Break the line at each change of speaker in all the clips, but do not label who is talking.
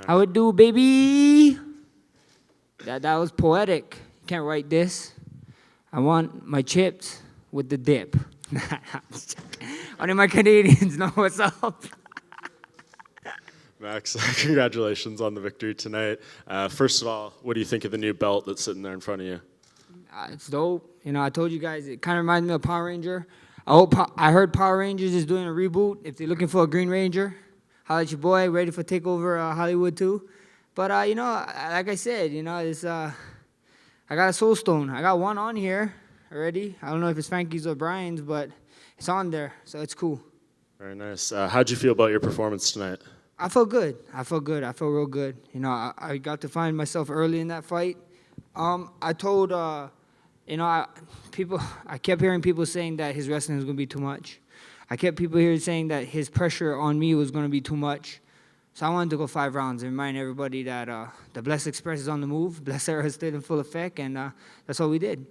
How it do, baby? That was poetic. You can't write this. I want my chips with the dip. Only my Canadians know what's up.
Max, congratulations on the victory tonight. First of all, what do you think of the new belt that's sitting there in front of you?
It's dope. You know, I told you guys, it kind of reminds me of Power Ranger. I heard Power Rangers is doing a reboot. If they're looking for a Green Ranger, holla at your boy, ready for Takeover Hollywood too. But, you know, like I said, you know, I got a Soul Stone. I got one on here already. I don't know if it's Frankie's or Brian's, but it's on there, so it's cool.
Very nice. How'd you feel about your performance tonight?
I felt good. I felt real good. You know, I got to find myself early in that fight. I told, you know, I kept hearing people saying that his wrestling was going to be too much. I kept people here saying that his pressure on me was going to be too much. So I wanted to go 5 rounds and remind everybody that the Blessed Express is on the move. Blessed Era is still in full effect, and that's what we did.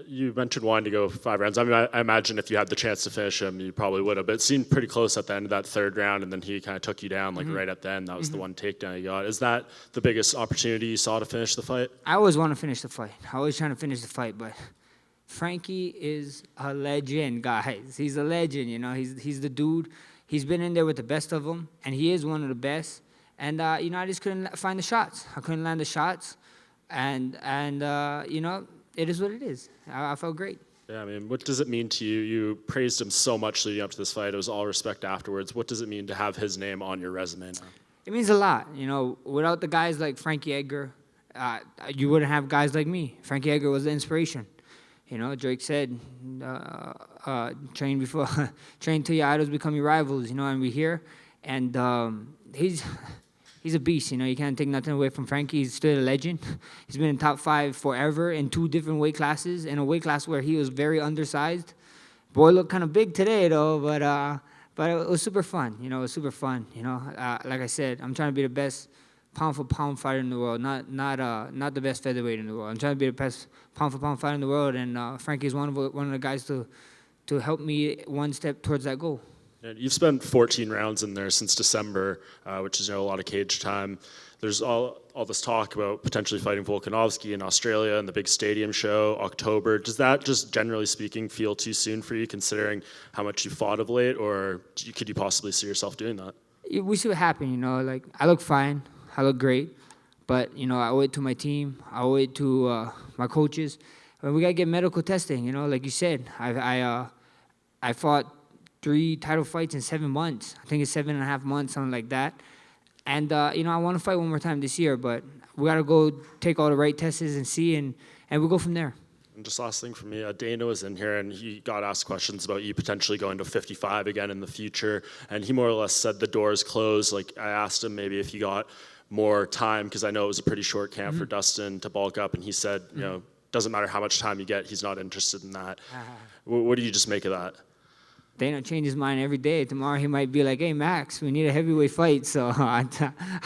You mentioned wanting to go 5 rounds. I mean, I imagine if you had the chance to finish him, you probably would have. But it seemed pretty close at the end of that 3rd round, and then he kind of took you down, like right at the end. That was the one takedown you got. Is that the biggest opportunity you saw to finish the fight?
I always want to finish the fight. I always trying to finish the fight, but Frankie is a legend, guys. He's a legend, you know. He's the dude. He's been in there with the best of them, and he is one of the best. And, you know, I just couldn't find the shots. I couldn't land the shots. And you know, it is what it is. I felt great.
Yeah, I mean, what does it mean to you? You praised him so much leading up to this fight. It was all respect afterwards. What does it mean to have his name on your resume now?
It means a lot. You know, without the guys like Frankie Edgar, you wouldn't have guys like me. Frankie Edgar was the inspiration. You know, Drake said, train till your idols become your rivals, you know, and we're here. And he's a beast, you know. You can't take nothing away from Frankie. He's still a legend. He's been in top 5 forever in 2 different weight classes, in a weight class where he was very undersized. Boy looked kind of big today, though, but it was super fun. You know, it was super fun. You know, like I said, I'm trying to be the best pound-for-pound fighter in the world, not the best featherweight in the world. I'm trying to be the best pound-for-pound fighter in the world, and Frankie's one of the guys to help me one step towards that goal.
You've spent 14 rounds in there since December, which is, you know, a lot of cage time. There's all this talk about potentially fighting Volkanovski in Australia and the big stadium show, October. Does that, just generally speaking, feel too soon for you, considering how much you fought of late, or could you possibly see yourself doing that?
We see what happens, you know. Like, I look fine. I look great. But, you know, I owe it to my team. I owe it to my coaches. We got to get medical testing, you know. Like you said, I fought 3 title fights in 7 months. I think it's 7.5 months, something like that. And, you know, I want to fight one more time this year, but we got to go take all the right tests and see, and we'll go from there.
And just last thing for me, Dana was in here, and he got asked questions about you potentially going to 55 again in the future, and he more or less said the door is closed. Like, I asked him maybe if he got more time, because I know it was a pretty short camp for Dustin to bulk up, and he said, you know, doesn't matter how much time you get, he's not interested in that. What do you just make of that?
Dana changes his mind every day. Tomorrow he might be like, hey, Max, we need a heavyweight fight. So I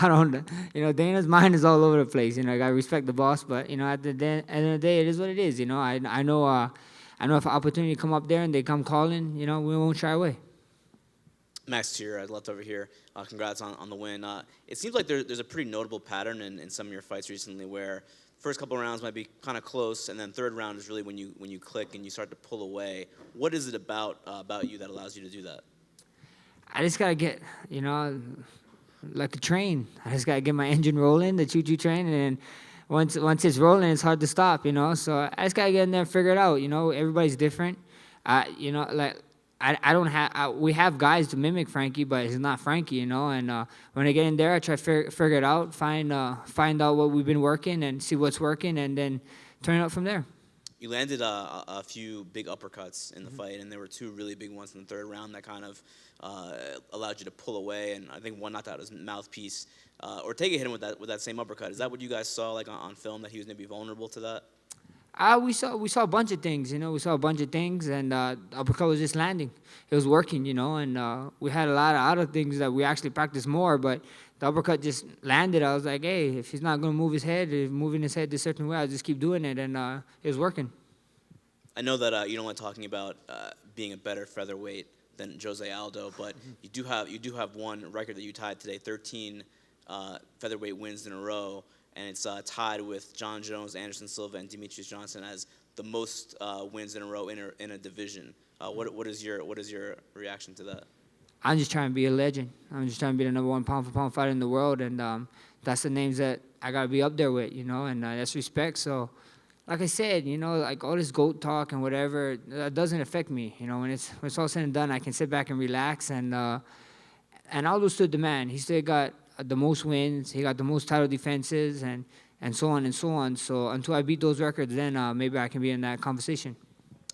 don't, you know, Dana's mind is all over the place. You know, I got to respect the boss, but, you know, at the end of the day, it is what it is. You know, I know if an opportunity come up there and they come calling, you know, we won't shy away.
Max Tier, I left over here. Congrats on the win. It seems like there's a pretty notable pattern in some of your fights recently where first couple of rounds might be kind of close, and then 3rd round is really when you click and you start to pull away. What is it about you that allows you to do that?
I just gotta get, you know, like a train. I just gotta get my engine rolling, the choo-choo train, and then once it's rolling, it's hard to stop, you know. So I just gotta get in there and figure it out. You know, everybody's different. You know, like. I don't have. We have guys to mimic Frankie, but he's not Frankie, you know. And when I get in there, I try to figure it out, find out what we've been working, and see what's working, and then turn it out from there.
You landed a few big uppercuts in the fight, and there were 2 really big ones in the 3rd round that kind of allowed you to pull away. And I think one knocked out his mouthpiece. Ortega hit him with that same uppercut. Is that what you guys saw, like on film, that he was maybe vulnerable to that?
We saw a bunch of things, you know. We saw a bunch of things, and uppercut was just landing. It was working, you know, and we had a lot of other things that we actually practiced more, but the uppercut just landed. I was like, hey, if he's not going to move his head, if moving his head this certain way, I'll just keep doing it, and it was working.
I know that you don't like talking about being a better featherweight than Jose Aldo, but you do have one record that you tied today, 13 featherweight wins in a row, and it's tied with John Jones, Anderson Silva, and Demetrius Johnson as the most wins in a row in a division. What is your reaction to that?
I'm just trying to be a legend. I'm just trying to be the #1 pound-for-pound fighter in the world, and that's the names that I gotta be up there with, and that's respect. So, like I said, like all this GOAT talk and whatever, that doesn't affect me. When it's all said and done, I can sit back and relax, and Aldo stood the man. He still got the most wins. He got the most title defenses, and so on and so on. So until I beat those records, then maybe I can be in that conversation.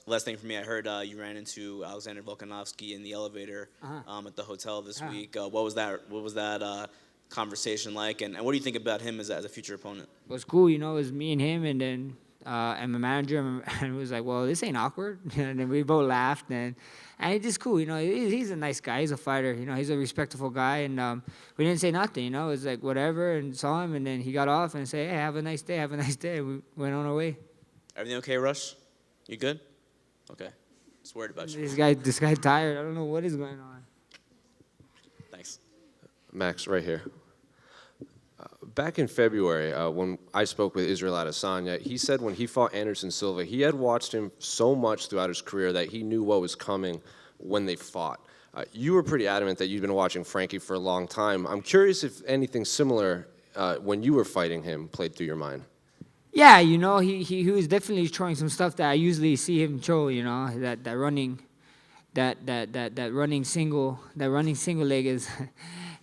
Last thing for me, I heard you ran into Alexander Volkanovski in the elevator at the hotel this week. What was that conversation like, and what do you think about him as a future opponent?
It was cool, it was me and him, and then and my manager, and it was like, well, this ain't awkward. And then we both laughed, and he's just cool, he's a nice guy, he's a fighter, he's a respectful guy, and we didn't say nothing, it was like whatever, and saw him, and then he got off and said, hey, have a nice day, we went on our way.
Everything okay, Rush? You good? Okay. Just worried about you.
This guy tired. I don't know what is going on.
Thanks.
Max, right here. Back in February, when I spoke with Israel Adesanya, he said when he fought Anderson Silva, he had watched him so much throughout his career that he knew what was coming when they fought. You were pretty adamant that you'd been watching Frankie for a long time. I'm curious if anything similar when you were fighting him played through your mind.
Yeah, he was definitely throwing some stuff that I usually see him throw. That running single leg is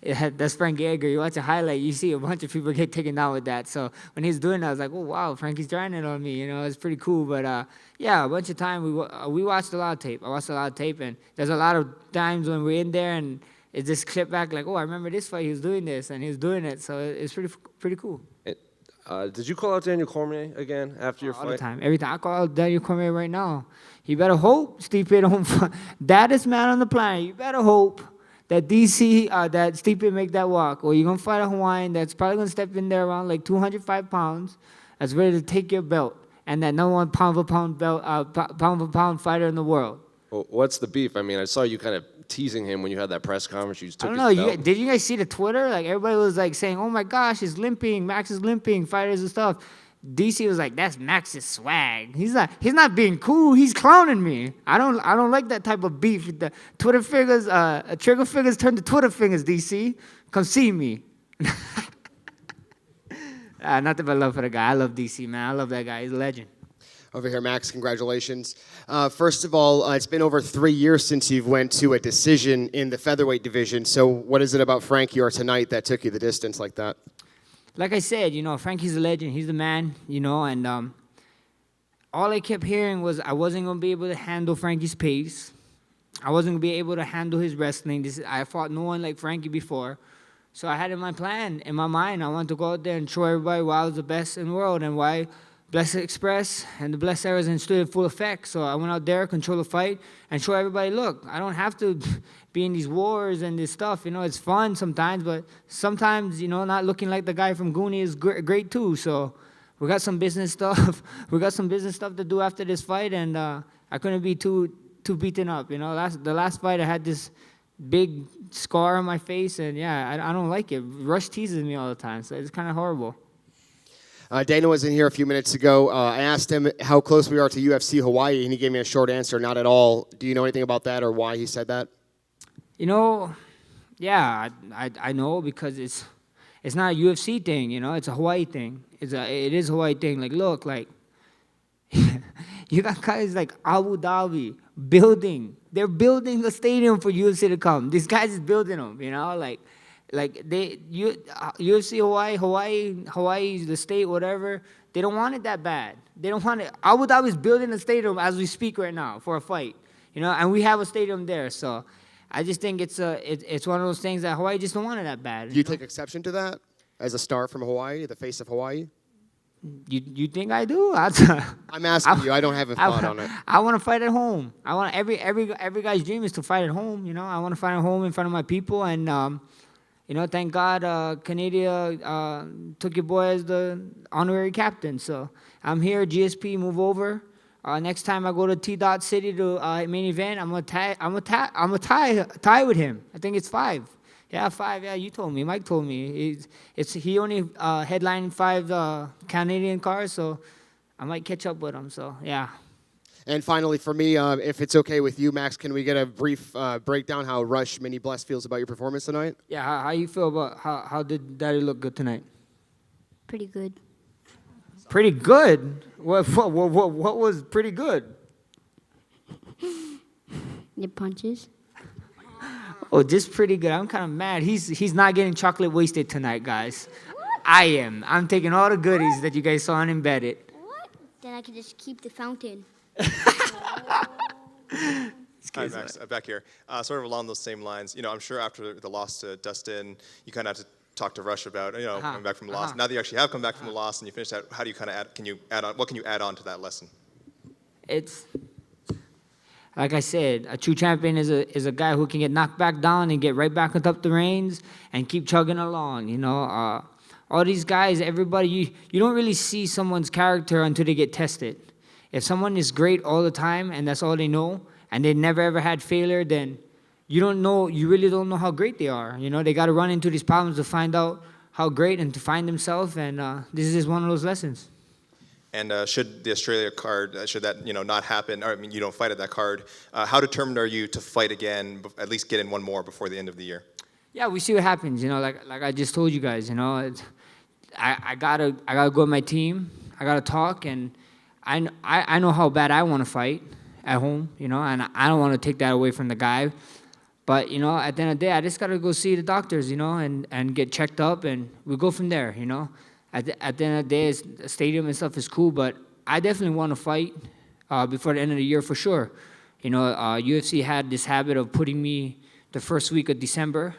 that's Frankie Edgar. You watch a highlight, you see a bunch of people get taken down with that. So when he's doing that, I was like, oh wow, Frankie's trying it on me. It's pretty cool. But yeah, a bunch of time we watched a lot of tape. I watched a lot of tape, and there's a lot of times when we're in there and it just clipped back like, oh, I remember this fight. He was doing this and he was doing it. So it's pretty cool.
Did you call out Daniel Cormier again after your fight?
All the time. Every time. I call out Daniel Cormier right now. You better hope Stipe don't fight. Baddest man on the planet. You better hope that that Stipe make that walk. Or you're going to fight a Hawaiian that's probably going to step in there around like 205 pounds that's ready to take your belt. And that #1 pound-for-pound fighter in the world.
Well, what's the beef? I mean, I saw you kind of teasing him when you had that press conference. You just took
I don't
his
know.
belt.
Did you guys see the Twitter? Like everybody was like saying, "Oh my gosh, he's limping. Max is limping. Fighters and stuff." DC was like, "That's Max's swag. He's not being cool. He's clowning me. I don't like that type of beef. The Twitter figures, trigger fingers turn to Twitter fingers. DC, come see me." Nothing but love for the guy. I love DC, man. I love that guy. He's a legend.
Over here, Max, congratulations. First of all, it's been over 3 years since you've went to a decision in the featherweight division. So what is it about Frankie or tonight that took you the distance like that?
Like I said, Frankie's a legend. He's the man, and all I kept hearing was I wasn't going to be able to handle Frankie's pace. I wasn't going to be able to handle his wrestling. I fought no one like Frankie before. So I had in my plan, in my mind, I wanted to go out there and show everybody why I was the best in the world and why Blessed Express and the Blessed Eras and stood in full effect. So I went out there, control the fight, and show everybody, look, I don't have to be in these wars and this stuff. It's fun sometimes, but sometimes, not looking like the guy from Goonie is great too. So we got some business stuff. We got some business stuff to do after this fight, and I couldn't be too beaten up. The last fight I had this big scar on my face, and yeah, I don't like it. Rush teases me all the time, so it's kind of horrible.
Dana was in here a few minutes ago. I asked him how close we are to UFC Hawaii, and he gave me a short answer, not at all. Do you know anything about that or why he said that?
Yeah, I know because it's not a UFC thing, it's a Hawaii thing. It is a Hawaii thing. Like, look, like, you got guys like Abu Dhabi building. They're building a stadium for UFC to come. These guys is building them, UFC Hawaii, the state, whatever, they don't want it that bad. They don't want it. Abu Dhabi is building a stadium as we speak right now for a fight, and we have a stadium there. So I just think it's one of those things that Hawaii just don't want it that bad.
Do you take exception to that as a star from Hawaii, the face of Hawaii?
You think I do?
I'm asking you. I don't have a thought on it.
I want to fight at home. I want every guy's dream is to fight at home. I want to fight at home in front of my people, and thank God Canada took your boy as the honorary captain. So I'm here. GSP, move over. Next time I go to T-Dot City to main event, I'm gonna tie with him. I think it's 5. Yeah, 5. Yeah, you told me. Mike told me. He only headlined 5 Canadian cars, so I might catch up with him. So yeah.
And finally, for me, if it's okay with you, Max, can we get a brief breakdown how Rush Mini Bless feels about your performance tonight?
Yeah. How you feel about how did Daddy look good tonight?
Pretty good.
Pretty good. What was pretty good?
The punches.
Oh, just pretty good. I'm kind of mad. He's not getting chocolate wasted tonight, guys. I am. I'm taking all the goodies that you guys saw and embedded.
What? Then I can just keep the fountain.
Hi, Max. Back here. Sort of along those same lines. I'm sure after the loss to Dustin, you kind of had to talk to Rush about, coming back from a loss. Now that you actually have come back from a loss and you finished that, how do you kind of add on? What can you add on to that lesson?
It's like I said, a true champion is a guy who can get knocked back down and get right back up the reins and keep chugging along. All these guys, everybody, you don't really see someone's character until they get tested. If someone is great all the time and that's all they know, and they never ever had failure, then you really don't know how great they are. They got to run into these problems to find out how great and to find themselves, and this is one of those lessons.
And should the Australia card, should that not happen, or you don't fight at that card, how determined are you to fight again, at least get in one more before the end of the year?
Yeah, we see what happens. Like I just told you guys. I gotta go with my team. I gotta talk, and I know how bad I want to fight at home. And I don't want to take that away from the guy. But at the end of the day, I just gotta go see the doctors. And get checked up, and we go from there. At the end of the day, the stadium and stuff is cool, but I definitely want to fight before the end of the year for sure. UFC had this habit of putting me the first week of December.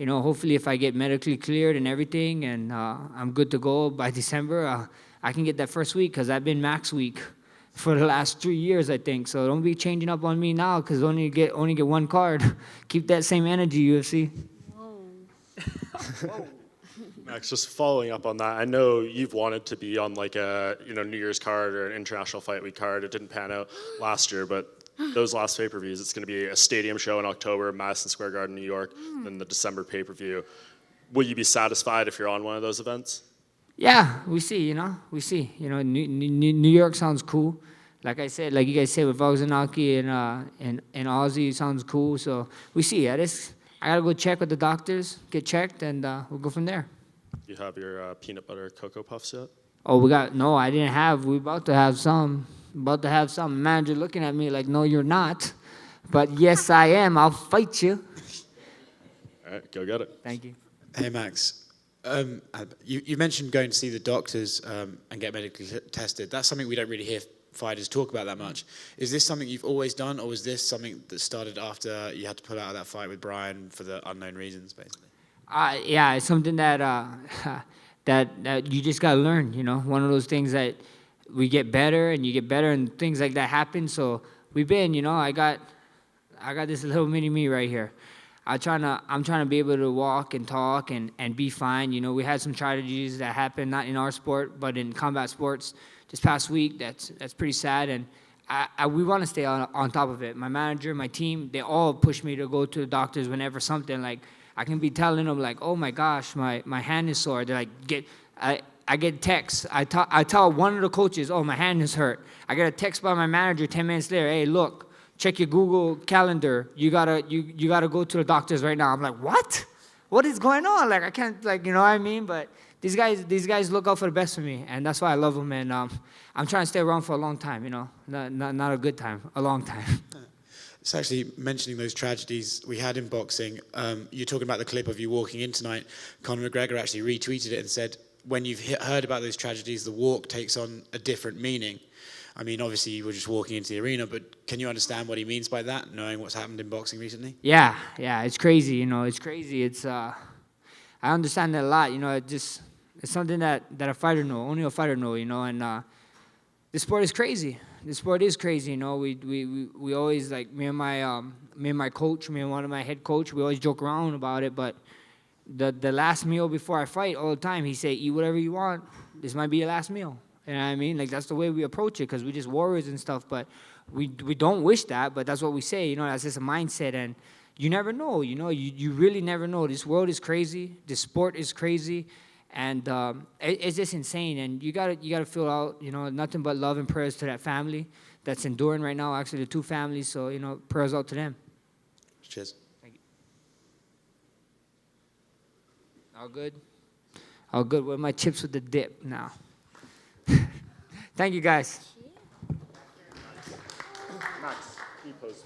Hopefully if I get medically cleared and everything and I'm good to go by December, I can get that first week because I've been max week for the last 3 years, I think. So don't be changing up on me now because only get one card. Keep that same energy, UFC.
Whoa.
Max, just following up on that, I know you've wanted to be on like a New Year's card or an International Fight Week card. It didn't pan out last year, but those last pay-per-views, it's going to be a stadium show in October, Madison Square Garden, New York, then the December pay-per-view. Will you be satisfied if you're on one of those events?
Yeah, we see. New York sounds cool. Like I said, like you guys said with Vogzanaki and Aussie sounds cool. So we see. I gotta go check with the doctors, get checked, and we'll go from there.
Do you have your peanut butter Cocoa Puffs yet?
Oh, no, I didn't have. We're about to have some. Manager looking at me like, no, you're not. But yes, I am. I'll fight you.
All right, go get it.
Thank you.
Hey, Max. You mentioned going to see the doctors and get medically tested. That's something we don't really hear fighters talk about that much. Is this something you've always done, or was this something that started after you had to pull out of that fight with Brian for the unknown reasons, basically? Yeah,
it's something that that you just gotta learn. One of those things that we get better and you get better, and things like that happen. So we've been, I got this little mini me right here. I'm trying to be able to walk and talk and be fine. We had some tragedies that happened, not in our sport, but in combat sports this past week. That's pretty sad, and we want to stay on top of it. My manager, my team, they all push me to go to the doctors whenever something like, I can be telling them like, oh my gosh, my hand is sore. They're like, I get texts. I tell one of the coaches, oh, my hand is hurt. I get a text by my manager 10 minutes later, hey, look, check your Google calendar. You gotta go to the doctors right now. I'm like, what? What is going on? Like, I can't, like, you know what I mean? But these guys look out for the best for me, and that's why I love them. And I'm trying to stay around for a long time, not a good time, a long time.
It's actually mentioning those tragedies we had in boxing. You're talking about the clip of you walking in tonight. Conor McGregor actually retweeted it and said, when you've heard about those tragedies, the walk takes on a different meaning. I mean, obviously, you were just walking into the arena, but can you understand what he means by that, knowing what's happened in boxing recently? Yeah,
it's crazy, it's crazy. It's, I understand that a lot, it's something that a fighter know, only a fighter know, and the sport is crazy. The sport is crazy, we always, like, me and my coach, me and one of my head coach, we always joke around about it, but the last meal before I fight, all the time, he say, eat whatever you want, this might be your last meal. You know what I mean? Like, that's the way we approach it, because we're just warriors and stuff, but we don't wish that, but that's what we say, that's just a mindset, and you never know. You really never know. This world is crazy. This sport is crazy, and it's just insane. And you gotta fill out, nothing but love and prayers to that family that's enduring right now. Actually, the two families. So prayers out to them.
Cheers.
Thank you. All good. All good. With my chips with the dip now. Thank you, guys.
Max, he posed